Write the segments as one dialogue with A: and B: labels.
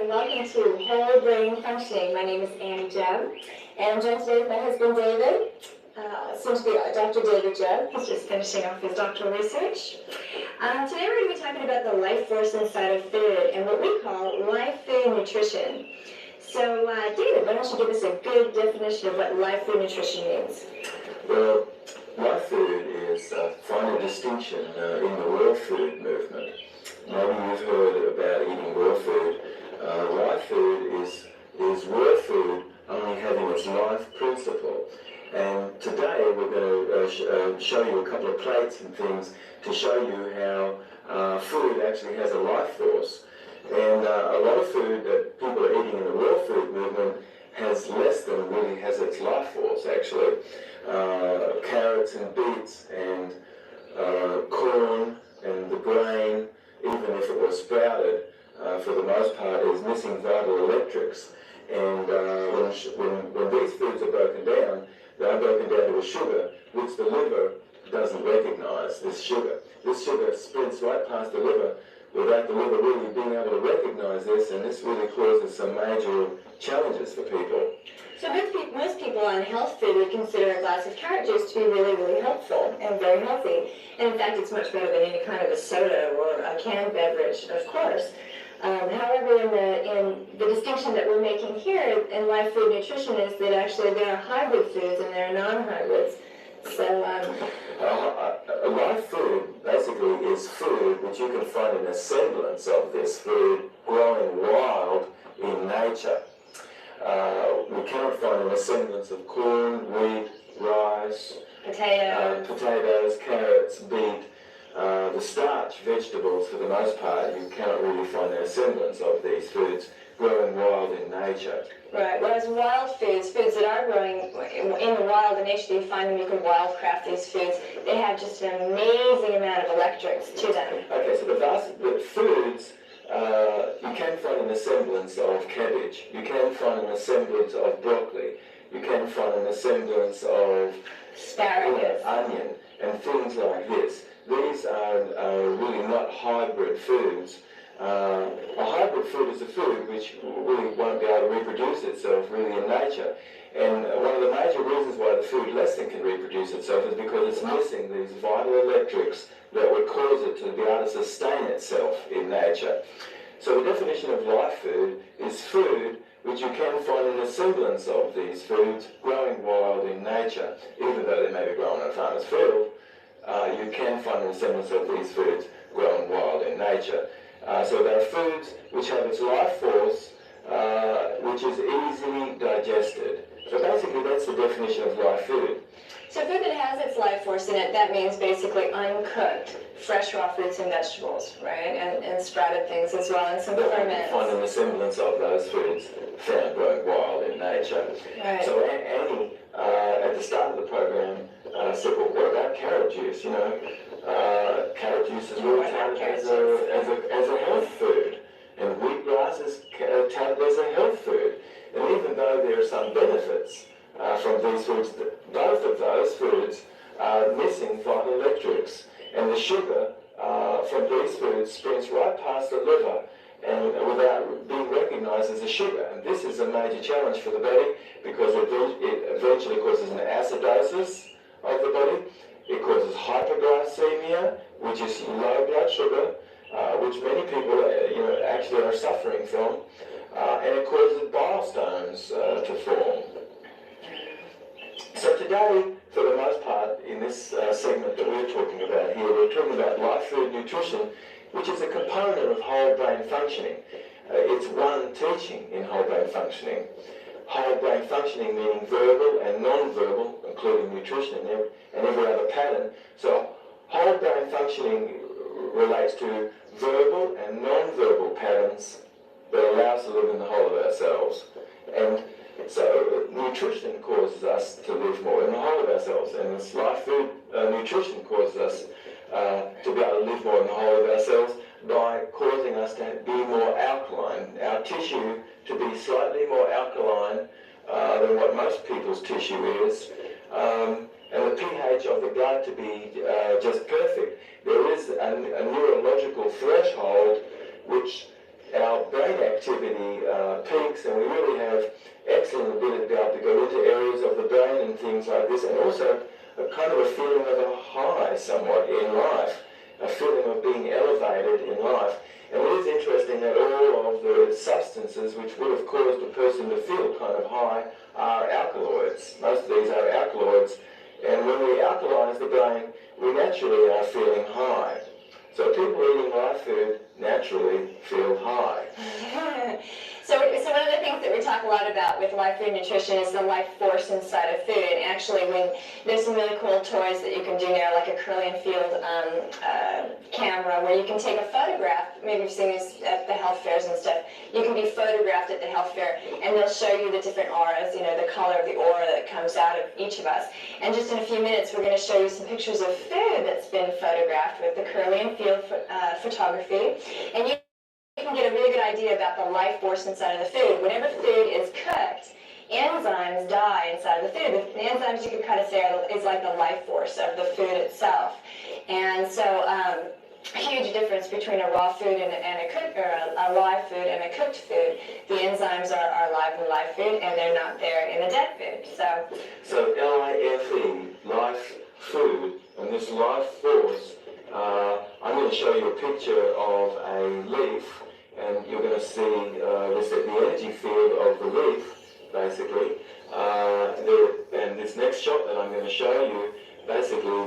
A: and welcome to Whole Brain Functioning. My name is Annie Jubb, and I'm joined today with my husband David, soon to be Dr. David Jubb. He's just finishing off his doctoral research. Today we're going to be talking about the life force inside of food and what we call live food nutrition. So, David, why don't you give us a good definition of what live food nutrition means?
B: Well, live food is a finer distinction in the raw food movement. Maybe you've heard about eating raw food. Live food is raw food only having its life principle. And today we're going to show you a couple of plates and things to show you how food actually has a life force. And a lot of food that people are eating in the raw food movement has less than really has its life force, actually. Carrots and beets and corn and the grain, even if it was sprouted, for the most part, is missing vital electrics. And when these foods are broken down, they are broken down to a sugar, which the liver doesn't recognize, this sugar. This sugar sprints right past the liver without the liver really being able to recognize this, and this really causes some major challenges for people.
A: So most people on health food would consider a glass of carrot juice to be really, really helpful and very healthy. And in fact, it's much better than any kind of a soda or a canned beverage, of course. However, in the distinction that we're making here in live food nutrition is that actually there are hybrid foods and there are non-hybrids. So,
B: live food basically is food which you can find in a semblance of this food growing wild in nature. We cannot find an semblance of corn, wheat, rice, potatoes, carrots, beet, the starch vegetables for the most part. You cannot really find a semblance of these foods growing wild in nature.
A: Right, whereas wild foods that are growing in the wild in nature, you find them, you can wildcraft these foods. They have just an amazing amount of electrics to them.
B: Okay, so the foods you can find an semblance of cabbage, you can find an semblance of broccoli, you can find an semblance of
A: asparagus,
B: onion, and things like this. These are really not hybrid foods. A hybrid food is a food which really won't be able to reproduce itself really in nature. And one of the major reasons why the food less than can reproduce itself is because it's missing these vital electrics that would cause it to be able to sustain itself in nature. So the definition of live food is food which you can find in a semblance of these foods growing wild in nature. Even though they may be grown on a farmer's field, you can find a semblance of these foods growing wild in nature. So there are foods which have its life force, which is easily digested. So basically that's the definition of live food.
A: So food that has its life force in it, that means basically uncooked, fresh raw fruits and vegetables, right? And sprouted things as well, and some ferments.
B: Finding the semblance of those foods found growing wild in nature.
A: Right.
B: So Annie, at the start of the program, said, well, what about carrot juice? You know, carrot juice is really touted as a health food, and wheatgrass is touted as a health food. And even though there are some benefits from these foods, both of those foods are missing vital electrics, and the sugar from these foods sprints right past the liver and without being recognized as a sugar. And this is a major challenge for the body because it eventually causes an acidosis of the body. It causes hyperglycemia, which is low blood sugar, which many people actually are suffering from, and it causes bile stones to form. So today, for the most part, in this segment that we're talking about here, we're talking about live food nutrition, which is a component of whole brain functioning. It's one teaching in whole brain functioning. Whole brain functioning meaning verbal and non-verbal, including nutrition and every other pattern. So whole brain functioning relates to verbal and non-verbal patterns that allow us to live in the whole of ourselves. And so nutrition causes us to live more in the whole of ourselves, and this live food nutrition causes us to be able to live more in the whole of ourselves by causing us to be more alkaline, our tissue to be slightly more alkaline than what most people's tissue is, and the pH of the blood to be just perfect. There is a neurological threshold which our brain activity peaks, and we really have excellent ability to be able to go into areas of the brain and things like this, and also a kind of a feeling of a high somewhat in life, a feeling of being elevated in life. And it is interesting that all of the substances which would have caused a person to feel kind of high are alkaloids. Most of these are alkaloids, and when we alkalize the brain, we naturally are feeling high. So people eating live food naturally feel high.
A: So one of the things that we talk a lot about with live food nutrition is the life force inside of food. And actually, when there's some really cool toys that you can do now, like a Curly and Field camera, where you can take a photograph. Maybe you've seen this at the health fairs and stuff. You can be photographed at the health fair, and they'll show you the different auras, you know, the color of the aura that comes out of each of us. And just in a few minutes, we're going to show you some pictures of food that's been photographed with the Curly and Field photography. And you can get a really good idea about the life force inside of the food. Whenever food is cooked, enzymes die inside of the food. The enzymes, you could kind of say, is like the life force of the food itself. And so a huge difference between a raw food and a live food and a cooked food. The enzymes are alive in live food, and they're not there in the dead food.
B: So L-I-F-E, life food, and this life force, I'm going to show you a picture of a leaf, and you're going to see the energy field of the leaf, basically. And this next shot that I'm going to show you, basically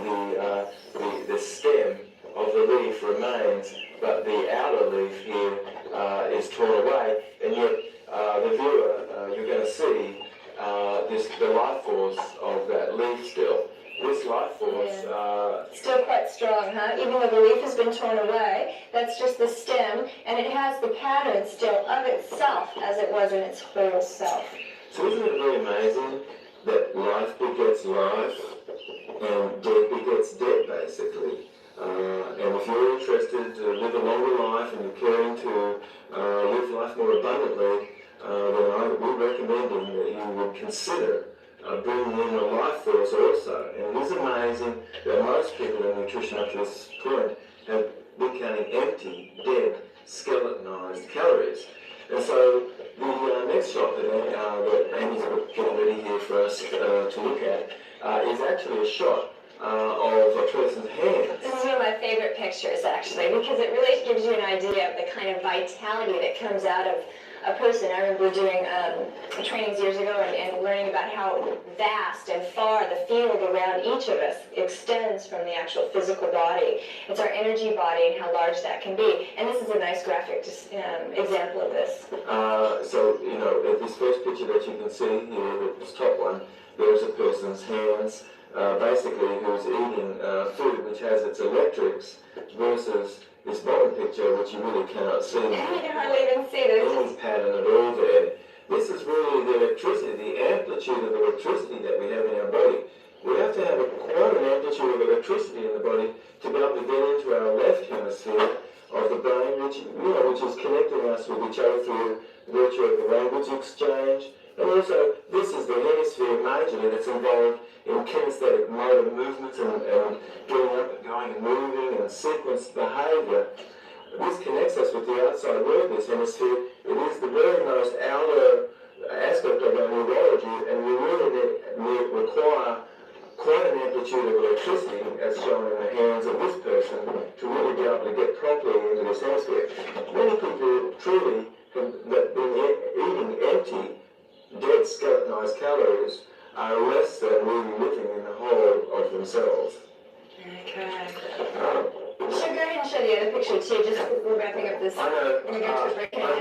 B: the stem of the leaf remains, but the outer leaf here is torn away, and yet the viewer, you're going to see the life force of that leaf still. This life force...
A: still quite strong, huh? Even though the leaf has been torn away, that's just the stem, and it has the pattern still of itself as it was in its whole self.
B: So isn't it very amazing that life begets life and death begets death, basically? And if you're interested to live a longer life and you're caring to live life more abundantly, then I would recommend that you would consider bringing in a life force also. And it is amazing that most people in nutrition up to this point have been counting empty, dead, skeletonized calories. And so the next shot that Amy's getting ready here for us to look at is actually a shot of a person's hands.
A: This is one of my favorite pictures, actually, because it really gives you an idea of the kind of vitality that comes out of a person. I remember doing trainings years ago and learning about how vast and far the field around each of us extends from the actual physical body. It's our energy body and how large that can be. And this is a nice graphic example of this.
B: So, you know, this first picture that you can see here, this top one, there's a person's hands, basically who's eating food which has its electrics, versus this bottom picture, which you really cannot see.
A: You can hardly even see this.
B: Any pattern at all there. This is really the electricity, the amplitude of electricity that we have in our body. We have to have quite an amplitude of electricity in the body to be able to get into our left hemisphere of the brain, which is connecting us with each other through virtue of the language exchange. And also, this is the hemisphere majorly that's involved in kinesthetic motor movements and getting up and going and moving and sequenced behavior. This connects us with the outside world, this hemisphere. It is the very most outer aspect of our neurology, and we really require quite an amplitude of electricity, as shown in the hands of this person, to really be able to get properly into this hemisphere. Many people truly have been eating empty, dead, skeletonized calories are less than really living in the whole of themselves.
A: Okay. So go ahead and show the other picture too, just we're wrapping up this.
B: I know, I'm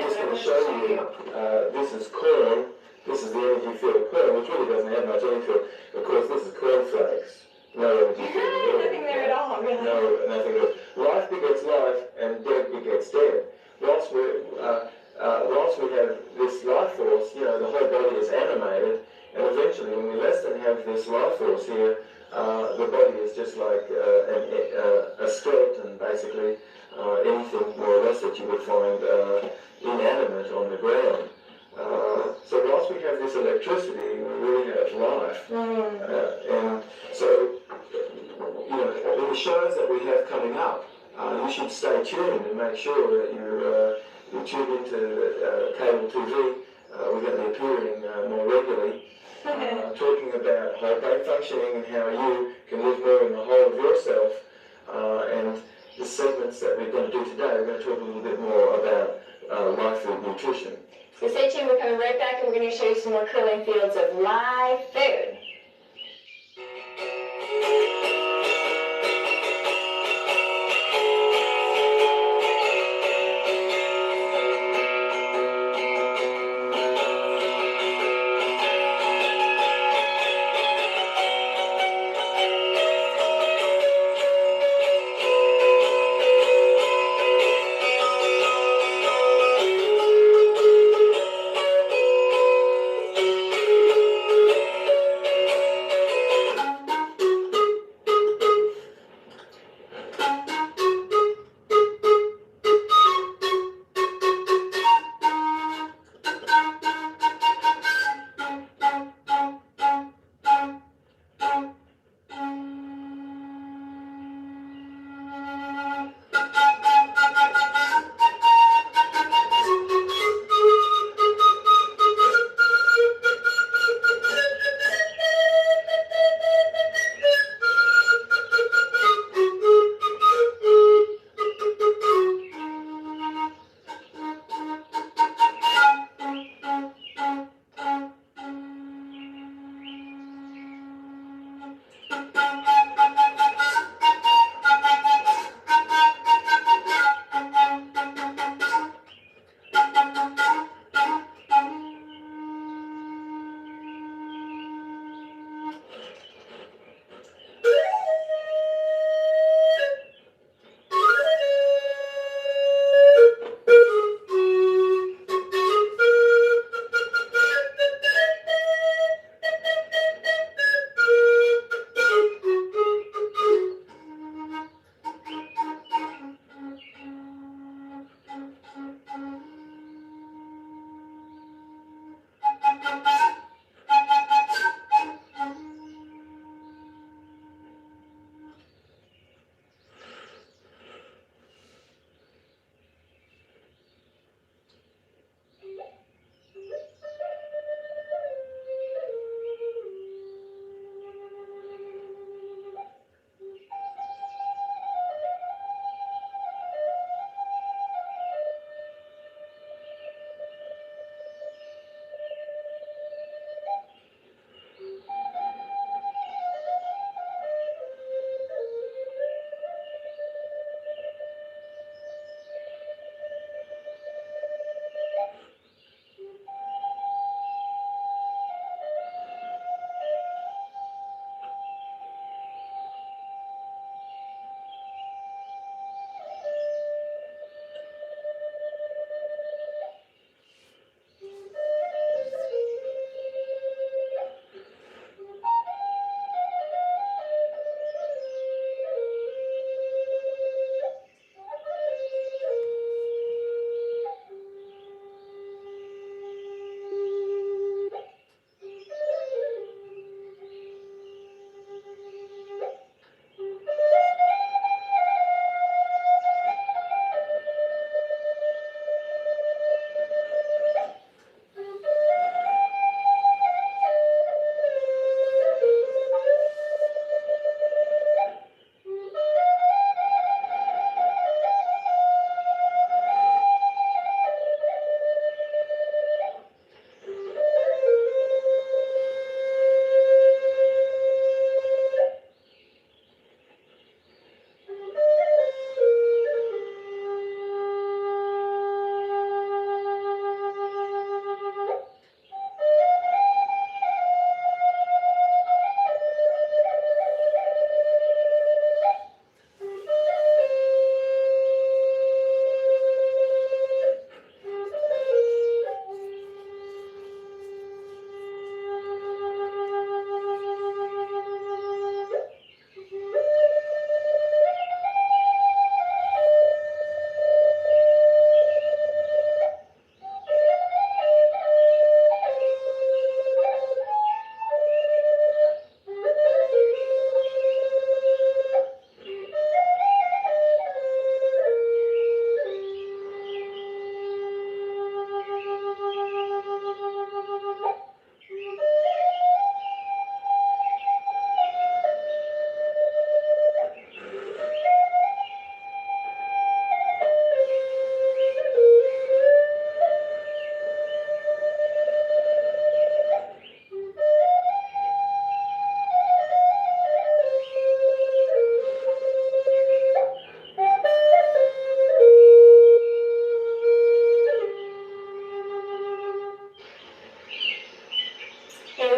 B: just going to show you, this is corn, this is the energy field of corn, which really doesn't have much energy field. Of course, this is cornflakes. No energy field.
A: Nothing there at all, really.
B: No, nothing there. Life begets life, and dead begets dead. Whilst we have this life force, you know, the whole body is animated, and eventually, when we less than have this life force here, the body is just like a skeleton, basically, anything more or less that you would find inanimate on the ground. So whilst we have this electricity, we really have life. And so, you know, in the shows that we have coming up, you should stay tuned and make sure that you tune into cable TV, we're going to be appearing more regularly, talking about whole brain functioning and how you can live more in the whole of yourself. And the segments that we're going to do today, we're going to talk a little bit more about live food nutrition.
A: So stay tuned, we're coming right back and we're going to show you some more curling fields of live food.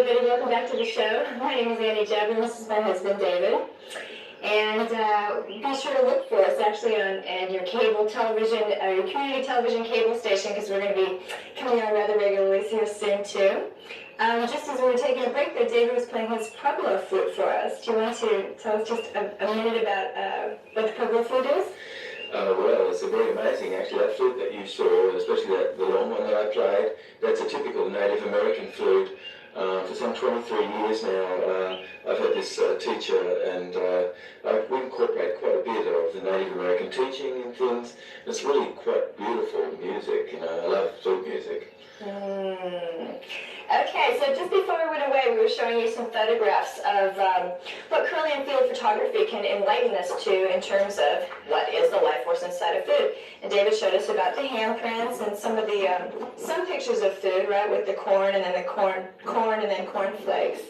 A: everybody. Welcome back to the show. My name is Annie Jubb, and this is my husband, David. And be sure to look for us actually on your cable television, your community television cable station, because we're going to be coming on rather regularly here soon too. Just as we were taking a break there, David was playing his Pueblo flute for us. Do you want to tell us just a minute about what the Pueblo flute is?
B: Well, it's a very amazing, actually. That flute that you saw, especially the long one that I played, that's a typical Native American flute. For some 23 years now, I've had this teacher, and we incorporate quite a bit of the Native American teaching and things. It's really quite beautiful music, you know. I love flute music.
A: Okay, so just before we went away, we were showing you some photographs of what Kirlian field photography can enlighten us to in terms of what is the life force inside of food. And David showed us about the handprints and some of the some pictures of food, right, with the corn and then the corn and then corn flakes.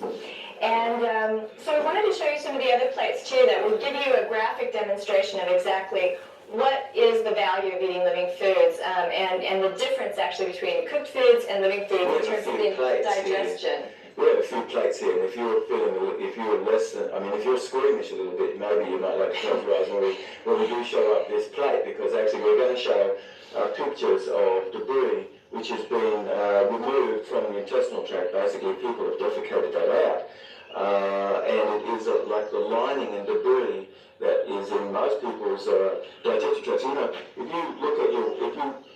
A: And so we wanted to show you some of the other plates too that will give you a graphic demonstration of exactly what is the value of eating living foods, and the difference actually between cooked foods and living foods in terms of the digestion.
B: We have a few plates here, and if you're less than, I mean, if you're squeamish a little bit, maybe you might like to close your eyes when we do show up this plate, because actually we're going to show pictures of debris which has been removed from the intestinal tract. Basically, people have defecated that out, and it is like the lining and debris that is in most people's digestive tracts. You know, if you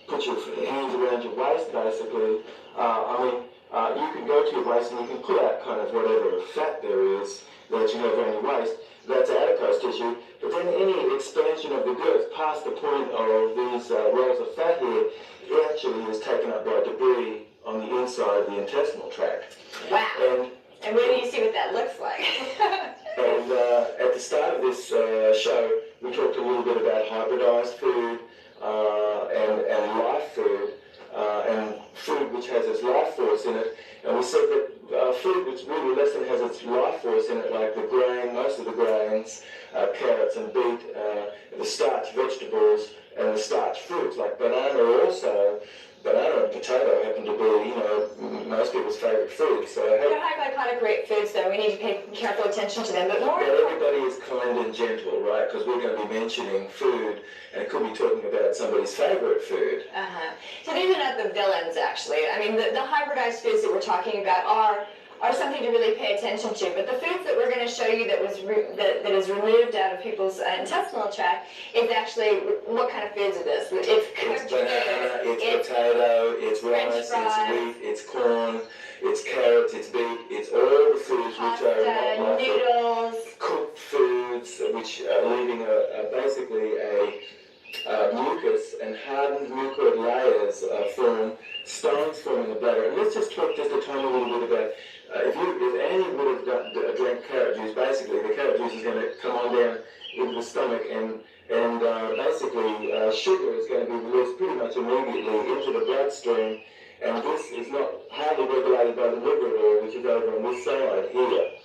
B: put your hands around your waist, basically, you can go to your waist and you can pull out kind of whatever fat there is that you have around your waist. That's adipose tissue. But then any expansion of the girth past the point of these rolls of fat here, it actually is taken up by debris on the inside of the intestinal tract.
A: Wow. And where do you see what that looks like?
B: And at the start of this show, we talked a little bit about hybridized food and live food, and food which has its life force in it. And we said that food which really less than has its life force in it, like the grain, most of the grains, carrots and beet, the starch vegetables, and the starch fruits, like banana also. Banana and potato happen to be, you know, most people's favourite foods. So
A: they're high glycemic rate foods, though. We need to pay careful attention to them. But
B: everybody is kind and gentle, right? Because we're going to be mentioning food, and it could be talking about somebody's favourite food.
A: So these are not the villains, actually. I mean, the hybridized foods that we're talking about are something to really pay attention to. But the foods that we're going to show you that is removed out of people's intestinal tract is actually what kind of foods are this?
B: It's banana, it's potato, it's rice, it's wheat, it's corn, it's carrots, it's beet, it's all the foods
A: pasta,
B: which are
A: noodles,
B: cooked foods, which are leaving basically a mucus and hardened mucoid layers form, stones form in the bladder. And let's just talk just a tiny little bit about if Annie would have drank carrot juice, basically the carrot juice is going to come on down into the stomach, and basically sugar is going to be released pretty much immediately into the bloodstream, and this is not hardly regulated by the liver at all, which is over on this side here.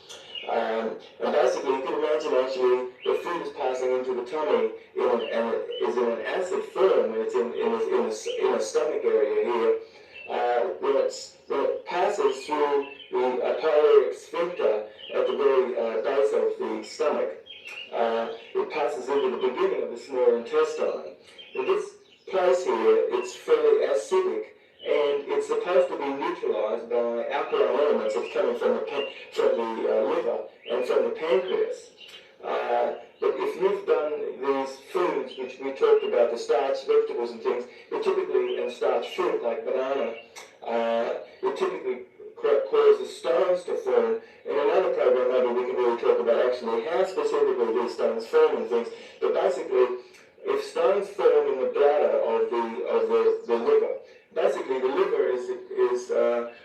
B: And basically, you can imagine actually the food is passing into the tummy and it is in an acid form when it's in a stomach area here. When it passes through the pyloric sphincter at the very base of the stomach, it passes into the beginning of the small intestine. In this place here, it's fairly acidic, and it's supposed to be neutralized by alkaline elements that's coming from the liver and from the pancreas. But if you've done these foods, which we talked about, the starch vegetables and things, and starch fruit like banana, it typically causes stones to form. In another program, maybe we can really talk about actually how specifically these stones form and things. But basically, if stones form in the bladder of the liver, basically the liver is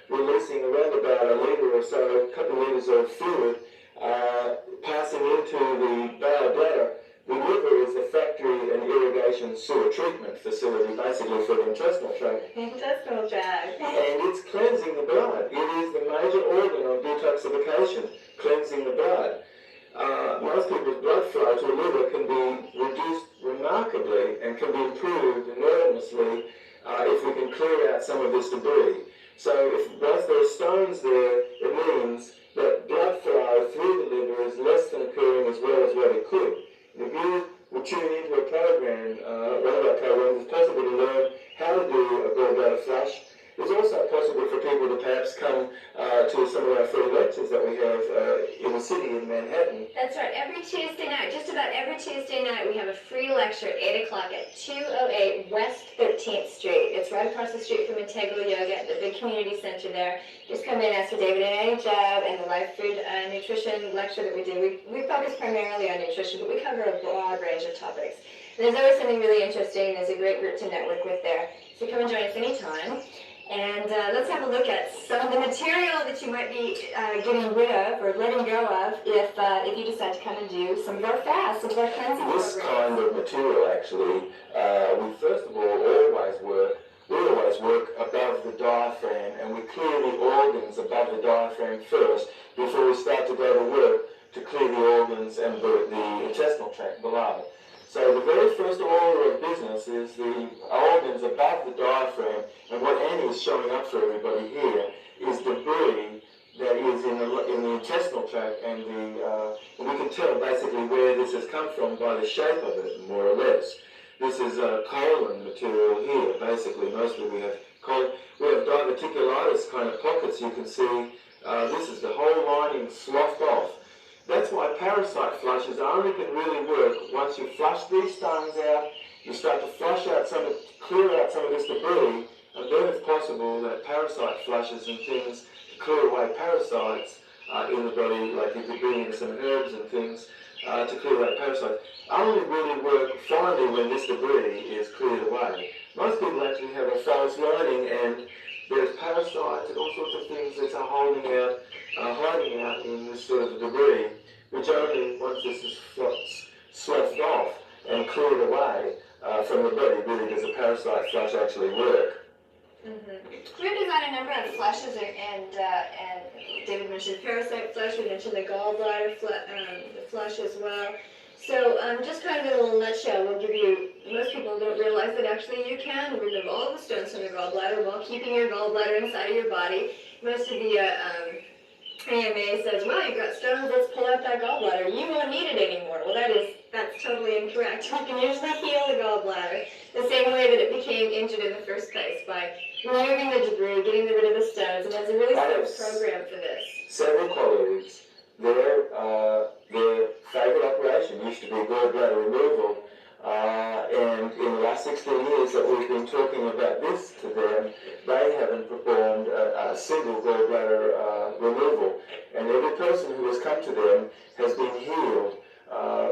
B: releasing around about a litre or so, a couple of litres of fluid, passing into the bladder. The liver is the factory and irrigation sewer treatment facility, basically for the intestinal tract.
A: Intestinal tract.
B: And it's cleansing the blood. It is the major organ of detoxification, cleansing the blood. Most people's blood flow to the liver can be reduced remarkably and can be improved enormously if we can clear out some of this debris. So once there are stones there, it means that blood flow through the liver is less than occurring as well as what it could. And if you will tune into a program, one of our programs, it's possible to learn how to do a gallbladder flush. It's also possible for people to perhaps come to some of our free lectures that we have in the city in Manhattan.
A: That's right. Every Tuesday night, just about every Tuesday night, we have a free lecture at 8 o'clock at 208 West 13th Street. It's right across the street from Integral Yoga at the big community center there. Just come in, ask for David and Annie Jubb, and the live food nutrition lecture that we do. We focus primarily on nutrition, but we cover a broad range of topics. And there's always something really interesting. There's a great group to network with there. So come and join us anytime. And let's have a look at some of the material that you might be getting rid of or letting go of if you decide to come and do some of our fasts, some of our cleansing programs.
B: This kind of material, actually, we first of all always work above the diaphragm, and we clear the organs above the diaphragm first before we start to go to work to clear the organs and the intestinal tract below. So the very first order of business is the organs above the diaphragm, and what Annie is showing up for everybody here is debris that is in the intestinal tract, and we can tell basically where this has come from by the shape of it, more or less. This is colon material here, basically. Mostly we have colon. We have diverticulitis kind of pockets you can see. This is the whole lining sloughed off. That's why parasite flushes only can really work once you flush these stones out, you start to flush out clear out some of this debris, and then it's possible that parasite flushes and things to clear away parasites in the body, like you could bring in some herbs and things to clear away parasites, only really work finally when this debris is cleared away. Most people actually have a false lining, and there's parasites and all sorts of things that are hiding out in this sort of debris, which only once this is sloughed off and cleared away from the body really does a parasite flush actually work.
A: Mm-hmm. We've designed a number of flushes, and David mentioned parasite flush, we mentioned the gallbladder flush as well. So just kind of in a little nutshell, we'll give you, most people don't realize that actually you can remove all the stones from the gallbladder while keeping your gallbladder inside of your body. Most of the AMA says, well, you've got stones, let's pull out that gallbladder. You won't need it anymore. Well, that's totally incorrect. You can usually heal the gallbladder the same way that it became injured in the first place, by removing the debris, getting rid of the stones, and there's a really simple program for this.
B: Several colleagues, their favourite operation used to be gallbladder removal, and in the last 16 years that we've been talking about this to them, they haven't performed a single gallbladder removal, and every person who has come to them has been healed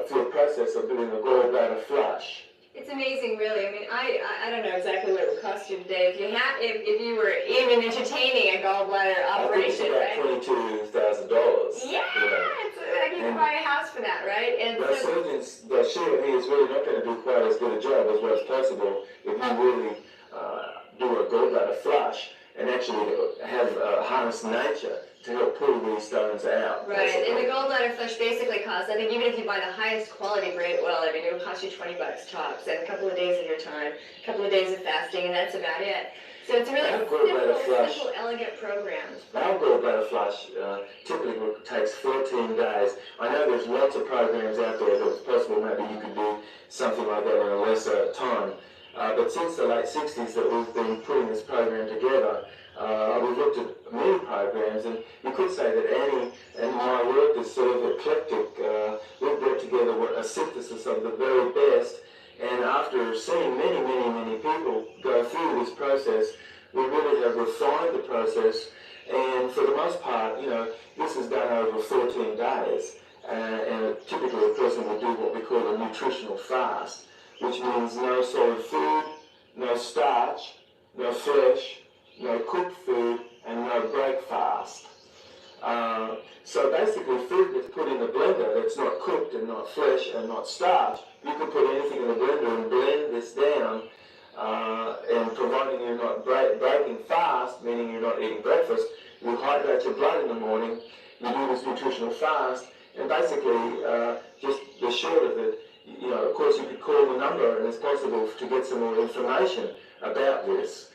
B: through a process of doing a gallbladder flush.
A: It's amazing, really. I mean, I don't know exactly what it would cost you today if you were even entertaining a gallbladder operation,
B: I think it's about $22,000.
A: Yeah, it's like you can buy a house for that, right? And
B: the surgeons, the shield here is really not going to do quite as good a job as what's possible if you really do a gallbladder flush and actually harness nature to help pull these stones out.
A: Right, basically. And the gallbladder flush basically costs, I think even if you buy the highest quality grade oil, I mean, it will cost you $20 tops, and a couple of days of your time, a couple of days of fasting, and that's about it. So it's a really simple, elegant program.
B: Our gallbladder flush typically takes 14 days. I know there's lots of programs out there that it's possible maybe you could do something like that in a lesser time. But since the late 60s that we've been putting this program together, we've looked at many programs, and you could say that Annie and my work is sort of eclectic. We've brought together a synthesis of the very best, and after seeing many people go through this process, we really have refined the process, and for the most part, this is done over 14 days, and typically a person will do what we call a nutritional fast, which means no solid food, no starch, no flesh, no cooked food, and no breakfast. So basically food that's put in the blender that's not cooked and not flesh and not starch, you can put anything in the blender and blend this down, and providing you're not breaking fast, meaning you're not eating breakfast, you hydrate your blood in the morning, you do this nutritional fast, and basically just the short of it, of course you could call the number and it's possible to get some more information about this.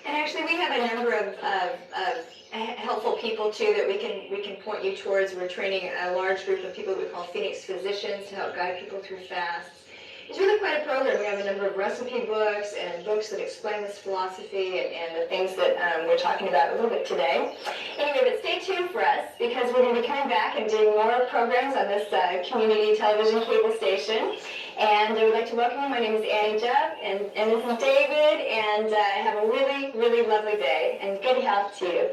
A: And actually, we have a number of helpful people too that we can point you towards. We're training a large group of people that we call Phoenix physicians to help guide people through fasts. It's really quite a program. We have a number of recipe books and books that explain this philosophy and the things that we're talking about a little bit today. Anyway, but stay tuned for us because we're going to be coming back and doing more programs on this community television cable station. And I would like to welcome you. My name is Annie Jubb, and this is David, and have a really, really lovely day, and good health to you.